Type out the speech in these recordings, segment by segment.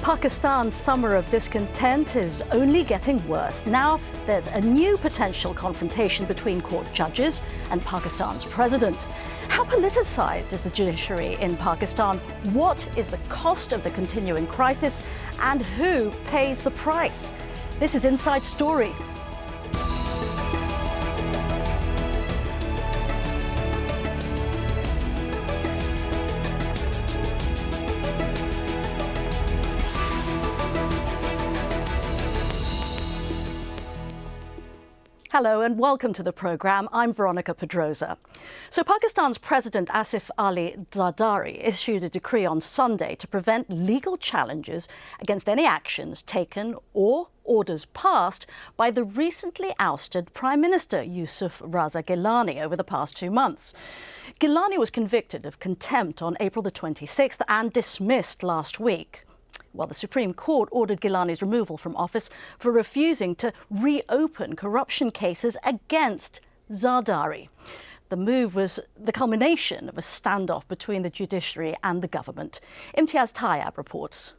Pakistan's summer of discontent is only getting worse. Now there's a new potential confrontation between court judges and Pakistan's president. How politicized is the judiciary in Pakistan? What is the cost of the continuing crisis? And who pays the price? This is Inside Story. Hello and welcome to the programme. I'm Veronica Pedroza. So Pakistan's President Asif Ali Zardari issued a decree on Sunday to prevent legal challenges against any actions taken or orders passed by the recently ousted Prime Minister Yusuf Raza Gilani over the past 2 months. Gilani was convicted of contempt on April the 26th and dismissed last week. Well, the Supreme Court ordered Gilani's removal from office for refusing to reopen corruption cases against Zardari. The move was the culmination of a standoff between the judiciary and the government. Imtiaz Tayyab reports.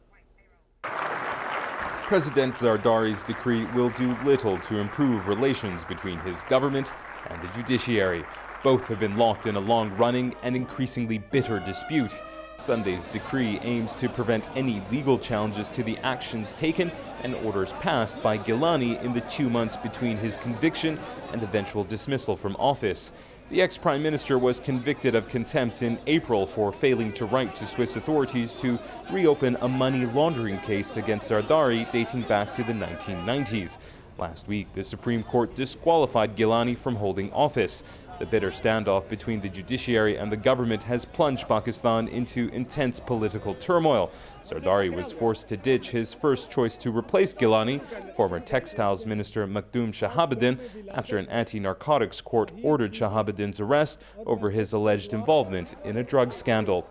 President Zardari's decree will do little to improve relations between his government and the judiciary. Both have been locked in a long-running and increasingly bitter dispute. Sunday's decree aims to prevent any legal challenges to the actions taken and orders passed by Gilani in the 2 months between his conviction and eventual dismissal from office. The ex-Prime Minister was convicted of contempt in April for failing to write to Swiss authorities to reopen a money laundering case against Zardari dating back to the 1990s. Last week, the Supreme Court disqualified Gilani from holding office. The bitter standoff between the judiciary and the government has plunged Pakistan into intense political turmoil. Zardari was forced to ditch his first choice to replace Gilani, former Textiles Minister Makhdoom Shahabuddin, after an anti-narcotics court ordered Shahabuddin's arrest over his alleged involvement in a drug scandal.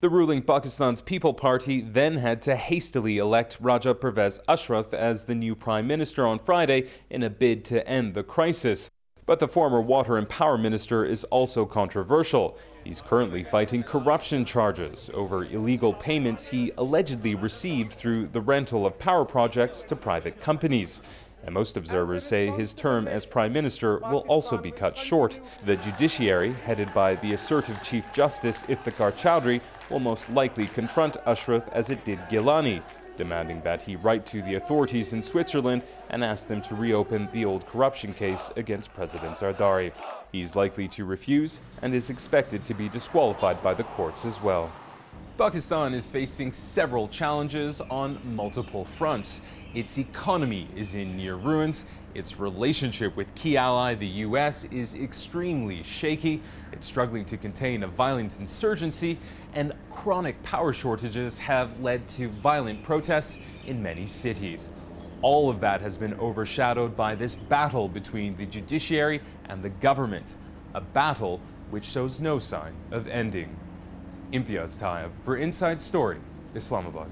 The ruling Pakistan's People Party then had to hastily elect Raja Pervez Ashraf as the new Prime Minister on Friday in a bid to end the crisis. But the former Water and Power Minister is also controversial. He's currently fighting corruption charges over illegal payments he allegedly received through the rental of power projects to private companies. And most observers say his term as Prime Minister will also be cut short. The judiciary, headed by the assertive Chief Justice Iftikhar Chowdhury, will most likely confront Ashraf as it did Gilani, demanding that he write to the authorities in Switzerland and ask them to reopen the old corruption case against President Zardari. He's likely to refuse and is expected to be disqualified by the courts as well. Pakistan is facing several challenges on multiple fronts. Its economy is in near ruins. Its relationship with key ally, the US, is extremely shaky. It's struggling to contain a violent insurgency, and chronic power shortages have led to violent protests in many cities. All of that has been overshadowed by this battle between the judiciary and the government, a battle which shows no sign of ending. Imtiaz Tayyab for Inside Story, Islamabad.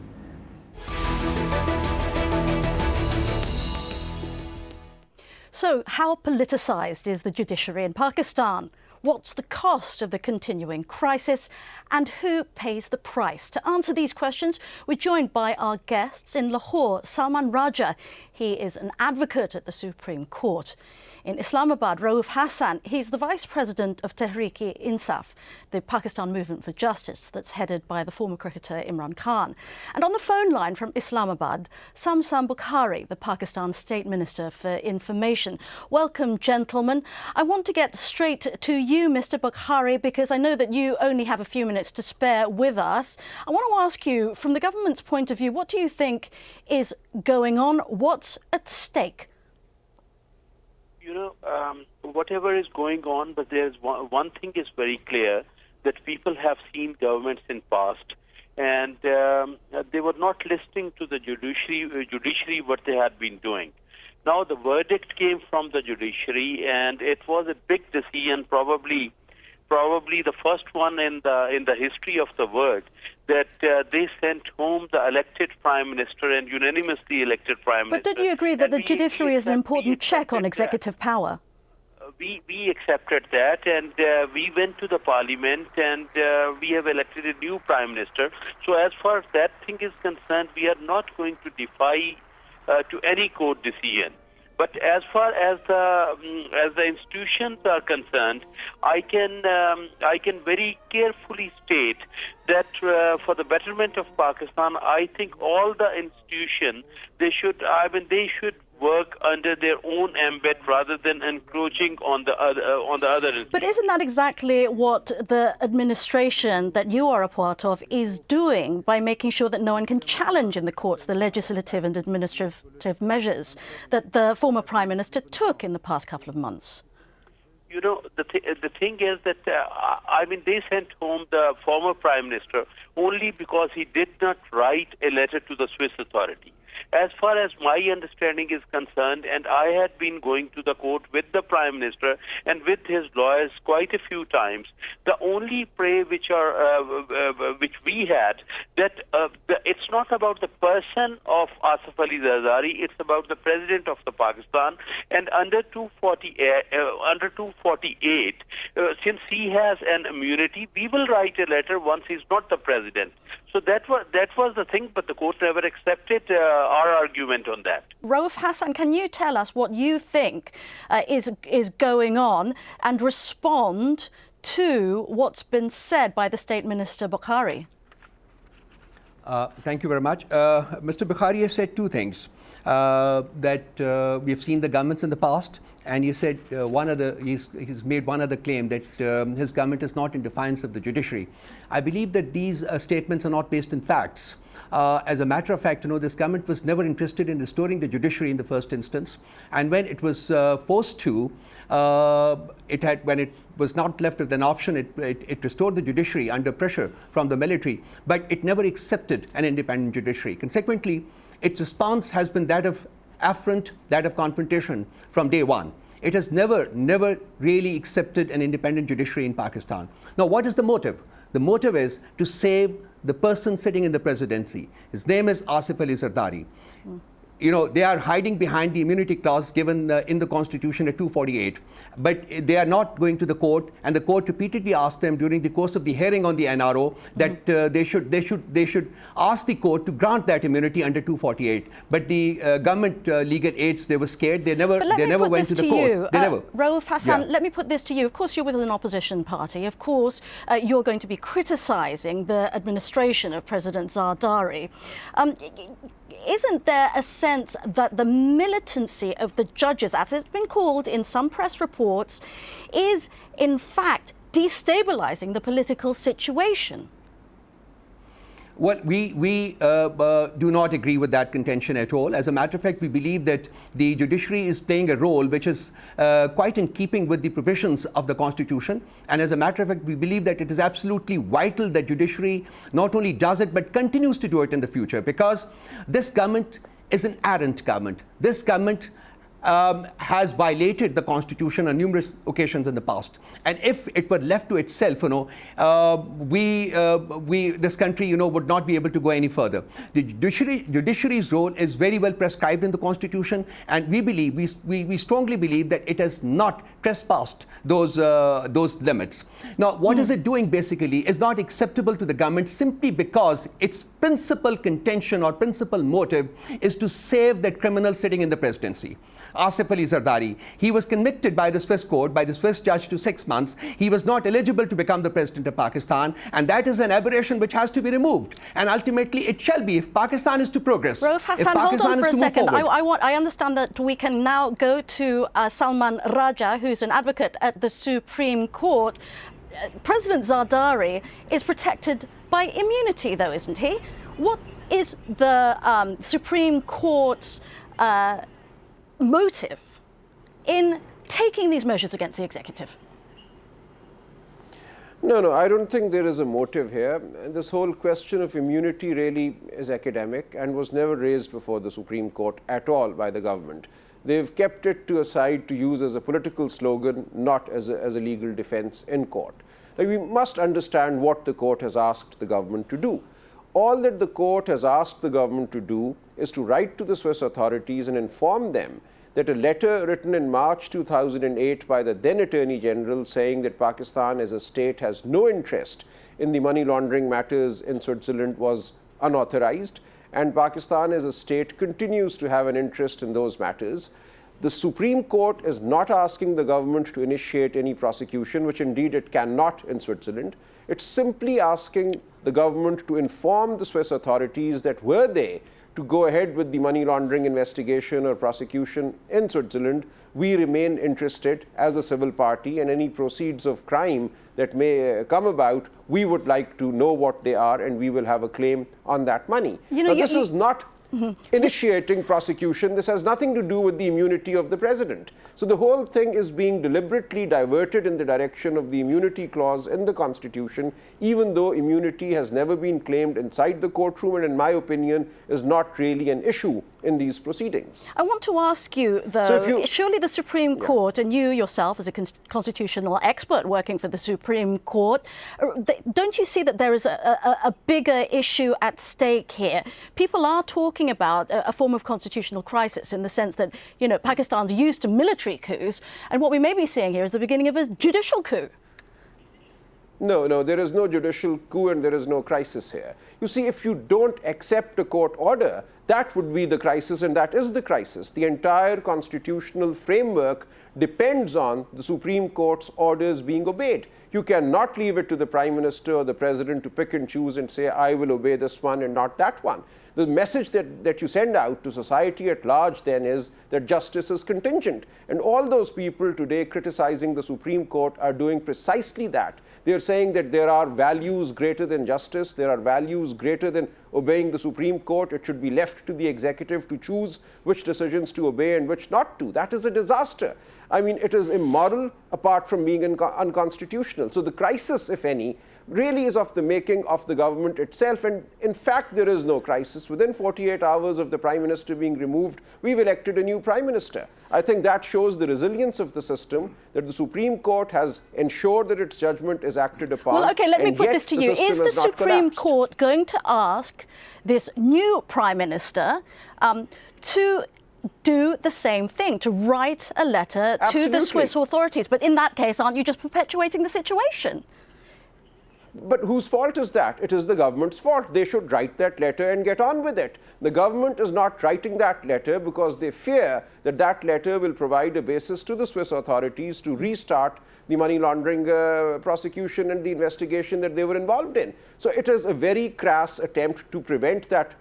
So, how politicized is the judiciary in Pakistan? What's the cost of the continuing crisis? And who pays the price? To answer these questions, we're joined by our guests in Lahore, Salman Raja. He is an advocate at the Supreme Court. In Islamabad, Rauf Hassan, he's the Vice President of Tehreek-e-Insaf, the Pakistan Movement for Justice that's headed by the former cricketer Imran Khan. And on the phone line from Islamabad, Samsam Bukhari, the Pakistan State Minister for Information. Welcome, gentlemen. I want to get straight to you, Mr. Bukhari, because I know that you only have a few minutes to spare with us. I want to ask you, from the government's point of view, what do you think is going on? What's at stake? Whatever is going on, but there's one thing is very clear, that people have seen governments in past, and they were not listening to the judiciary what they had been doing. Now the verdict came from the judiciary, and it was a big decision, probably the first one in the history of the world, that they sent home the elected Prime Minister and unanimously elected Prime Minister. But don't you agree that the judiciary is an important check on executive power? we accepted that, and we went to the parliament, and we have elected a new prime minister. So as far as that thing is concerned, we are not going to defy to any court decision. But as far as the institutions are concerned, I can very carefully state that for the betterment of Pakistan, I think all the institutions they should work under their own ambit rather than encroaching on the other institutions. But isn't that exactly what the administration that you are a part of is doing by making sure that no one can challenge in the courts the legislative and administrative measures that the former Prime Minister took in the past couple of months? You know, the thing is that, they sent home the former Prime Minister only because he did not write a letter to the Swiss authority. As far as my understanding is concerned, and I had been going to the court with the Prime Minister and with his lawyers quite a few times, the only prey which we had, that it's not about the person of Asif Ali Zardari, it's about the President of the Pakistan, and under 248, since he has an immunity, we will write a letter once he's not the President. So that was the thing, but the court never accepted our argument on that. Rauf Hassan, can you tell us what you think is going on and respond to what's been said by the State Minister Bukhari? Thank you very much. Mr. Bukhari has said two things. That we've seen the governments in the past, and he said he's made one other claim that his government is not in defiance of the judiciary. I believe that these statements are not based in facts. As a matter of fact, this government was never interested in restoring the judiciary in the first instance, and when it was forced to, when it was not left with an option, it restored the judiciary under pressure from the military, but it never accepted an independent judiciary. Consequently, its response has been that of affront, that of confrontation from day one. It has never really accepted an independent judiciary in Pakistan. Now, what is the motive? The motive is to save the person sitting in the presidency. His name is Asif Ali Zardari. They are hiding behind the immunity clause given in the Constitution at 248, but they are not going to the court, and the court repeatedly asked them during the course of the hearing on the NRO that they should ask the court to grant that immunity under 248. But the government legal aides, they were scared. They never went to the court. Rauf Hassan, let me put this to you. Of course, you're with an opposition party. Of course, you're going to be criticising the administration of President Zardari. Isn't there a sense that the militancy of the judges, as it's been called in some press reports, is in fact destabilising the political situation? Well, we do not agree with that contention at all. As a matter of fact, we believe that the judiciary is playing a role which is quite in keeping with the provisions of the Constitution. And as a matter of fact, we believe that it is absolutely vital that judiciary not only does it, but continues to do it in the future, because this government is an errant government. This government has violated the Constitution on numerous occasions in the past, and if it were left to itself, this country, would not be able to go any further. The judiciary's role is very well prescribed in the Constitution, and we strongly believe that it has not trespassed those limits. Now, what is it doing basically is not acceptable to the government simply because its principal contention or principal motive is to save that criminal sitting in the presidency. Asif Ali Zardari. He was convicted by the Swiss court, by the Swiss judge, to 6 months. He was not eligible to become the president of Pakistan, and that is an aberration which has to be removed. And ultimately, it shall be if Pakistan is to progress. Rauf Hassan, hold on for a second. I understand that we can now go to Salman Raja, who's an advocate at the Supreme Court. President Zardari is protected by immunity, though, isn't he? What is the Supreme Court's motive in taking these measures against the executive? No, I don't think there is a motive here. And this whole question of immunity really is academic and was never raised before the Supreme Court at all by the government. They've kept it to a side to use as a political slogan, not as a legal defense in court. Now, we must understand what the court has asked the government to do. All that the court has asked the government to do is to write to the Swiss authorities and inform them that a letter written in March 2008 by the then Attorney General saying that Pakistan as a state has no interest in the money laundering matters in Switzerland was unauthorized, and Pakistan as a state continues to have an interest in those matters. The Supreme Court is not asking the government to initiate any prosecution, which indeed it cannot in Switzerland. It's simply asking the government to inform the Swiss authorities that were they to go ahead with the money laundering investigation or prosecution in Switzerland, we remain interested as a civil party, and any proceeds of crime that may come about, we would like to know what they are, and we will have a claim on that money. Now, this is not initiating prosecution. This has nothing to do with the immunity of the president. So the whole thing is being deliberately diverted in the direction of the immunity clause in the Constitution, even though immunity has never been claimed inside the courtroom and, in my opinion, is not really an issue in these proceedings. I want to ask you, though, surely the Supreme Court, and you yourself as a constitutional expert working for the Supreme Court, don't you see that there is a bigger issue at stake here? People are talking about a form of constitutional crisis in the sense that, you know, Pakistan's used to military coups, and what we may be seeing here is the beginning of a judicial coup. No, there is no judicial coup and there is no crisis here. You see, if you don't accept a court order, that would be the crisis, and that is the crisis. The entire constitutional framework depends on the Supreme Court's orders being obeyed. You cannot leave it to the Prime Minister or the President to pick and choose and say, I will obey this one and not that one. The message that you send out to society at large then is that justice is contingent. And all those people today criticizing the Supreme Court are doing precisely that. They are saying that there are values greater than justice, there are values greater than obeying the Supreme Court. It should be left to the executive to choose which decisions to obey and which not to. That is a disaster. I mean, it is immoral apart from being unconstitutional. So the crisis, if any, really is of the making of the government itself. And in fact, there is no crisis. Within 48 hours of the Prime Minister being removed, we've elected a new Prime Minister. I think that shows the resilience of the system, that the Supreme Court has ensured that its judgment is acted upon. Well, okay, let me put this to you. Is the Supreme Court going to ask this new Prime Minister to do the same thing, to write a letter to the Swiss authorities? But in that case, aren't you just perpetuating the situation? But whose fault is that? It is the government's fault. They should write that letter and get on with it. The government is not writing that letter because they fear that that letter will provide a basis to the Swiss authorities to restart the money laundering prosecution and the investigation that they were involved in. So it is a very crass attempt to prevent that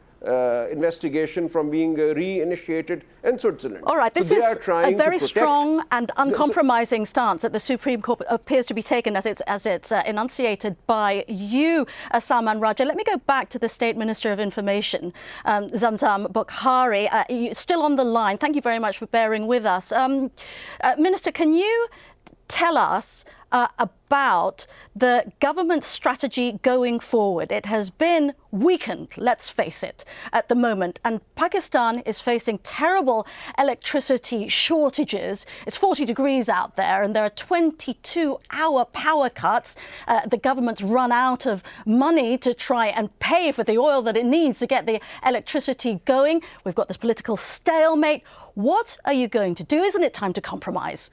investigation from being reinitiated in Switzerland. All right, this is a very strong and uncompromising stance that the Supreme Court appears to be taken as it's enunciated by you, Salman Raja. Let me go back to the State Minister of Information, Zamzam Bukhari. Still on the line. Thank you very much for bearing with us. Minister, can you tell us about the government's strategy going forward? It has been weakened, let's face it, at the moment, and Pakistan is facing terrible electricity shortages. It's 40 degrees out there and there are 22-hour power cuts. The government's run out of money to try and pay for the oil that it needs to get the electricity going. We've got this political stalemate. What are you going to do? Isn't it time to compromise?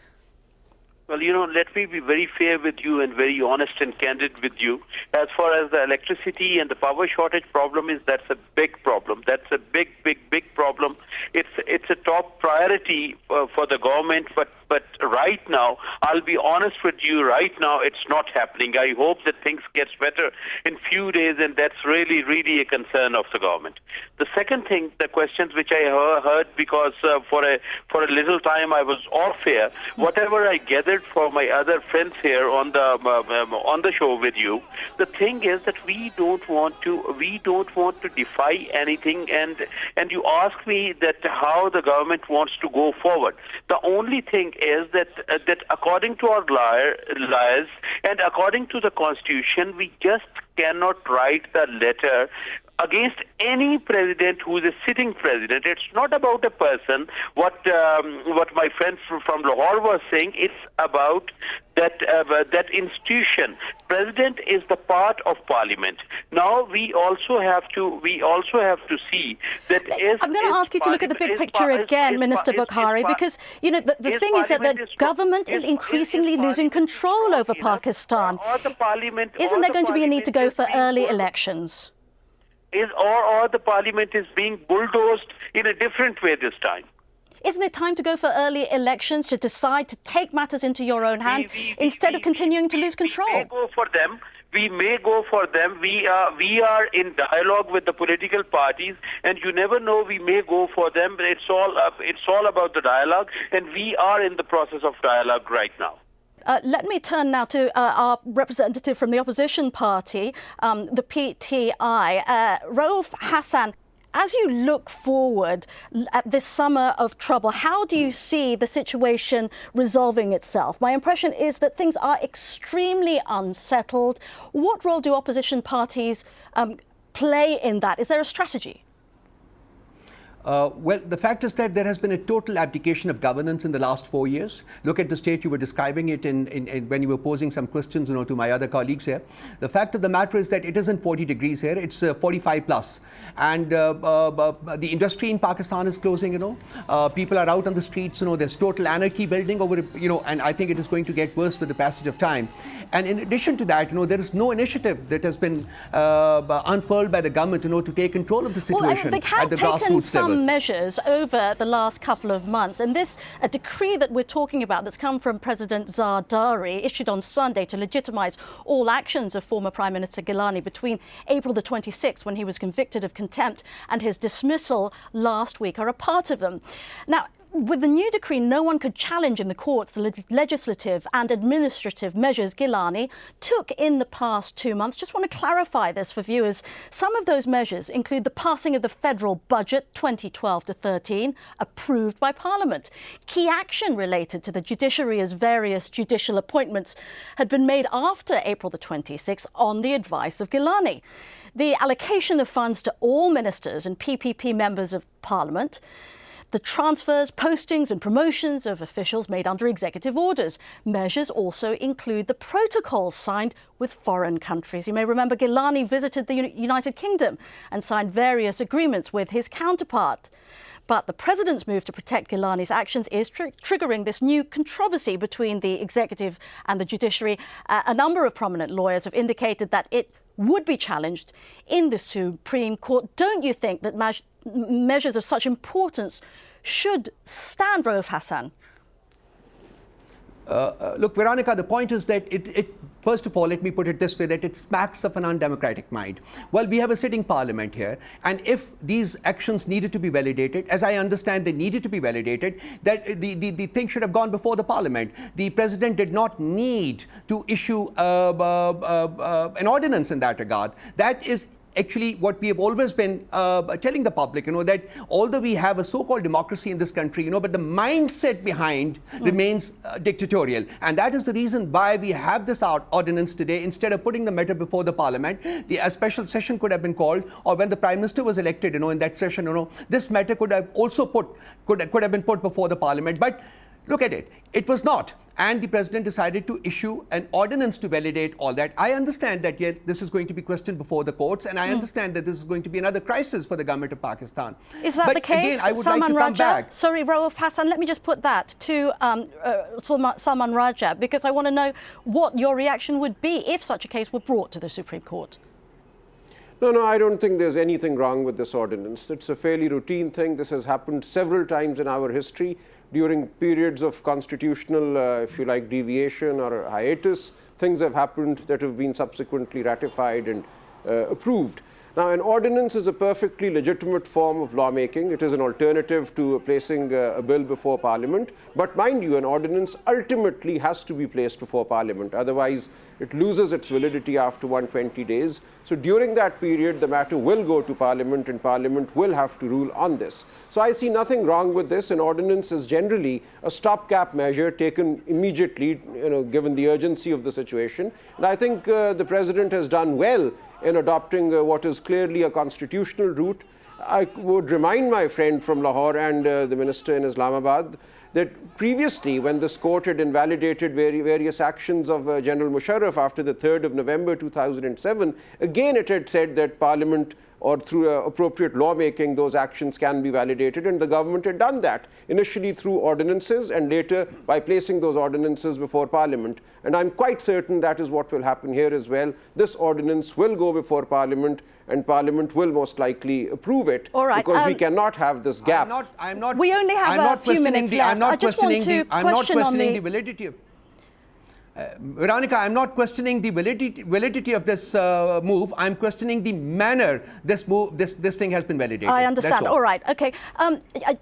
Well, let me be very fair with you and very honest and candid with you. As far as the electricity and the power shortage problem is, that's a big problem. That's a big problem. It's a top priority for the government, but right now, I'll be honest with you, right now it's not happening. I hope that things get better in few days, and that's really a concern of the government. The second thing, the questions which I heard, because for a little time I was off here, whatever I gathered for my other friends here on the show with you, the thing is that we don't want to defy anything, and you ask me that how the government wants to go forward. The only thing is that according to our laws and according to the Constitution, we just cannot write the letter against any president who is a sitting president. It's not about a person. What my friend from Lahore was saying, it's about that institution. President is the part of parliament. Now we also have to see that. I'm going to ask you to look at the big picture again, Minister Bukhari, because the thing is that the government is increasingly losing control over Pakistan. Isn't there going to be a need to go for early elections? Or the parliament is being bulldozed in a different way this time. Isn't it time to go for early elections, to decide to take matters into your own hand instead of continuing to lose control? We may go for them. We are in dialogue with the political parties, and you never know. We may go for them. But it's all about the dialogue, and we are in the process of dialogue right now. Let me turn now to our representative from the opposition party, the PTI, Rauf Hassan. As you look forward at this summer of trouble, how do you see the situation resolving itself? My impression is that things are extremely unsettled. What role do opposition parties play in that? Is there a strategy? Well, the fact is that there has been a total abdication of governance in the last 4 years. Look at the state you were describing it in when you were posing some questions, to my other colleagues here. The fact of the matter is that it isn't 40 degrees here; it's 45 plus, and the industry in Pakistan is closing. People are out on the streets. There's total anarchy building over. And I think it is going to get worse with the passage of time. And in addition to that, there is no initiative that has been unfurled by the government, to take control of the situation at the grassroots level. Measures over the last couple of months, and a decree that we're talking about that's come from President Zardari, issued on Sunday to legitimise all actions of former Prime Minister Gilani between April the 26th, when he was convicted of contempt, and his dismissal last week, are a part of them. Now, with the new decree, no one could challenge in the courts the legislative and administrative measures Gilani took in the past 2 months. Just want to clarify this for viewers. Some of those measures include the passing of the federal budget 2012 to 13, approved by Parliament. Key action related to the judiciary, as various judicial appointments had been made after April the 26th on the advice of Gilani. The allocation of funds to all ministers and PPP members of Parliament, the transfers, postings and promotions of officials made under executive orders. Measures also include the protocols signed with foreign countries. You may remember Gilani visited the United Kingdom and signed various agreements with his counterpart. But the president's move to protect Gilani's actions is triggering this new controversy between the executive and the judiciary. A number of prominent lawyers have indicated that it would be challenged in the Supreme Court. Don't you think that measures of such importance should stand, Rauf Hassan? Look, Veronica, the point is that first of all, let me put it this way, that it smacks of an undemocratic mind. Well, we have a sitting parliament here, and if these actions needed to be validated, as I understand they needed to be validated, that the thing should have gone before the parliament. The president did not need to issue an ordinance in that regard. That is actually what we have always been telling the public, that although we have a so-called democracy in this country, but the mindset behind remains dictatorial. And that is the reason why we have this ordinance today. Instead of putting the matter before the parliament, a special session could have been called, or when the prime minister was elected, in that session, this matter could have also could have been put before the parliament. But look at it. It was not. And the president decided to issue an ordinance to validate all that. I understand that, yes, this is going to be questioned before the courts, and I understand that this is going to be another crisis for the government of Pakistan. Is that the case? Again, I would Salman like to come back. Sorry, Rauf Hassan, let me just put that to Salman Raja, because I want to know what your reaction would be if such a case were brought to the Supreme Court. No, I don't think there's anything wrong with this ordinance. It's a fairly routine thing. This has happened several times in our history. During periods of constitutional, if you like, deviation or hiatus, things have happened that have been subsequently ratified and approved. Now, an ordinance is a perfectly legitimate form of lawmaking. It is an alternative to placing a bill before Parliament. But mind you, an ordinance ultimately has to be placed before Parliament. Otherwise, it loses its validity after 120 days. So during that period, the matter will go to Parliament, and Parliament will have to rule on this. So I see nothing wrong with this. An ordinance is generally a stopgap measure taken immediately, given the urgency of the situation. And I think the president has done well in adopting what is clearly a constitutional route. I would remind my friend from Lahore and the minister in Islamabad that previously, when this court had invalidated various actions of General Musharraf after the 3rd of November 2007, again it had said that Parliament or through appropriate lawmaking, those actions can be validated, and the government had done that, initially through ordinances and later by placing those ordinances before Parliament. And I'm quite certain that is what will happen here as well. This ordinance will go before Parliament, and Parliament will most likely approve it. All right, because we cannot have this gap. We only have a few minutes left. I'm not questioning the validity of... Veronica, I'm not questioning the validity of this move. I'm questioning the manner this thing has been validated. I understand. All right. Okay.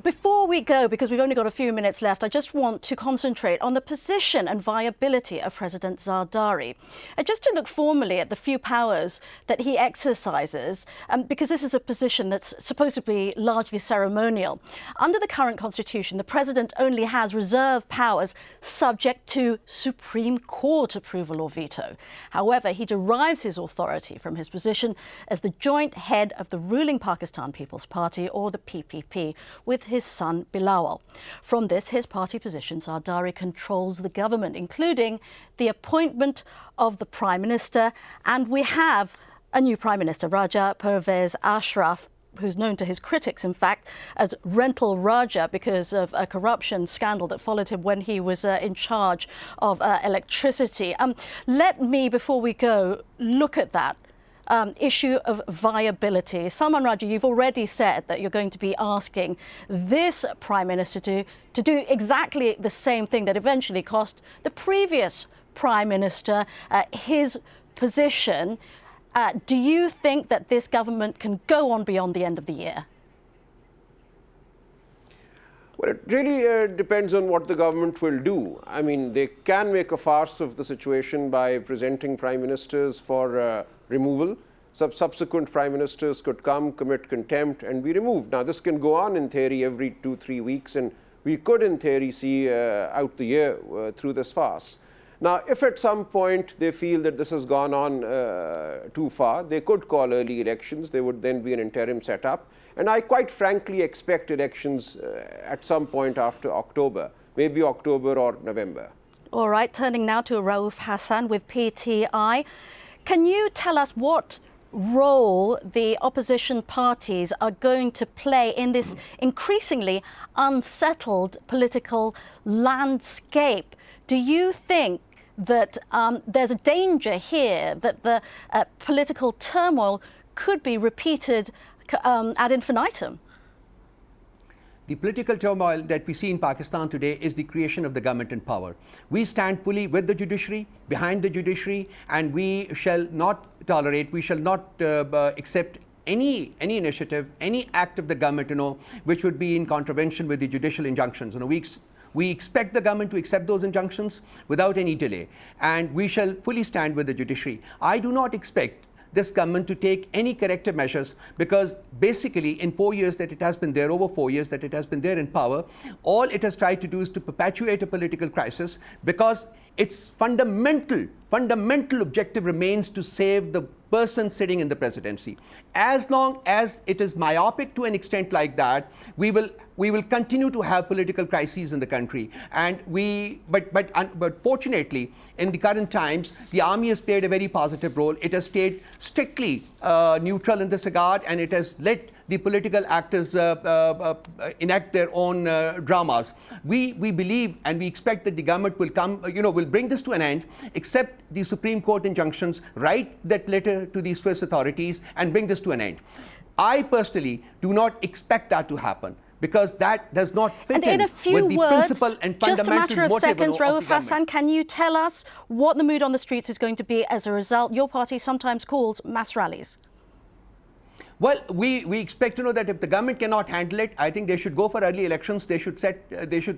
Before we go, because we've only got a few minutes left, I just want to concentrate on the position and viability of President Zardari. Just to look formally at the few powers that he exercises, because this is a position that's supposed to be largely ceremonial. Under the current constitution, the president only has reserve powers subject to Supreme Court approval or veto. However, he derives his authority from his position as the joint head of the ruling Pakistan People's Party, or the PPP, with his son Bilawal. From this, his party position, Zardari controls the government, including the appointment of the Prime Minister, and we have a new Prime Minister, Raja Pervez Ashraf, who's known to his critics, in fact, as Rental Raja because of a corruption scandal that followed him when he was in charge of electricity. Let me, before we go, look at that issue of viability. Salman Raja, you've already said that you're going to be asking this Prime Minister to do exactly the same thing that eventually cost the previous Prime Minister his position. Do you think that this government can go on beyond the end of the year? Well, it really depends on what the government will do. I mean, they can make a farce of the situation by presenting prime ministers for removal. Subsequent prime ministers could come, commit contempt, and be removed. Now, this can go on in theory every 2-3 weeks, and we could, in theory, see out the year through this farce. Now, if at some point they feel that this has gone on too far, they could call early elections. There would then be an interim setup. And I quite frankly expect elections at some point after October, maybe October or November. All right, turning now to Rauf Hassan with PTI. Can you tell us what role the opposition parties are going to play in this increasingly unsettled political landscape? Do you think that there's a danger here that the political turmoil could be repeated ad infinitum? The political turmoil that we see in Pakistan today is the creation of the government in power. We stand fully with the judiciary, behind the judiciary, and we shall not tolerate, we shall not accept any initiative, any act of the government, which would be in contravention with the judicial injunctions. We expect the government to accept those injunctions without any delay, and we shall fully stand with the judiciary. I do not expect this government to take any corrective measures, because basically in 4 years that it has been there, over 4 years that it has been there in power, all it has tried to do is to perpetuate a political crisis, because its fundamental objective remains to save the person sitting in the presidency. As long as it is myopic to an extent like that, we will continue to have political crises in the country. And but fortunately, in the current times, the army has played a very positive role. It has stayed strictly neutral in this regard, and it has let the political actors enact their own dramas. We believe and we expect that the government will come, will bring this to an end, accept the Supreme Court injunctions, write that letter to the Swiss authorities, and bring this to an end. I personally do not expect that to happen, because that does not fit in with the principle and fundamental motive of the government. Just a matter of seconds, Rauf Hassan, can you tell us what the mood on the streets is going to be as a result? Your party sometimes calls mass rallies. Well, we expect to know that if the government cannot handle it, I think they should go for early elections. They should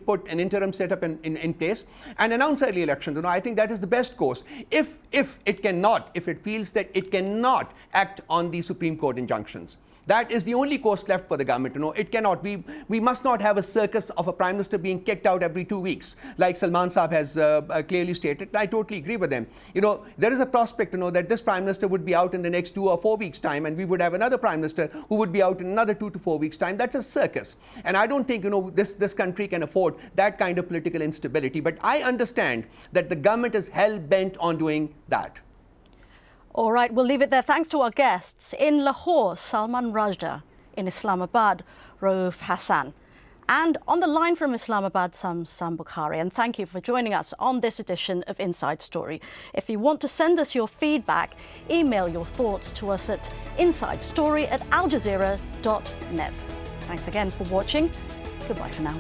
put an interim setup in place and announce early elections. I think that is the best course. If it feels that it cannot act on the Supreme Court injunctions, that is the only course left for the government. It cannot. We must not have a circus of a prime minister being kicked out every 2 weeks, like Salman Saab has clearly stated. I totally agree with them. There is a prospect, that this prime minister would be out in the next 2 or 4 weeks' time, and we would have another prime minister who would be out in another 2 to 4 weeks' time. That's a circus, and I don't think this country can afford that kind of political instability. But I understand that the government is hell bent on doing that. All right, we'll leave it there. Thanks to our guests. In Lahore, Salman Rajda. In Islamabad, Rauf Hassan. And on the line from Islamabad, Sam Bukhari. And thank you for joining us on this edition of Inside Story. If you want to send us your feedback, email your thoughts to us at insidestory@aljazeera.net. Thanks again for watching. Goodbye for now.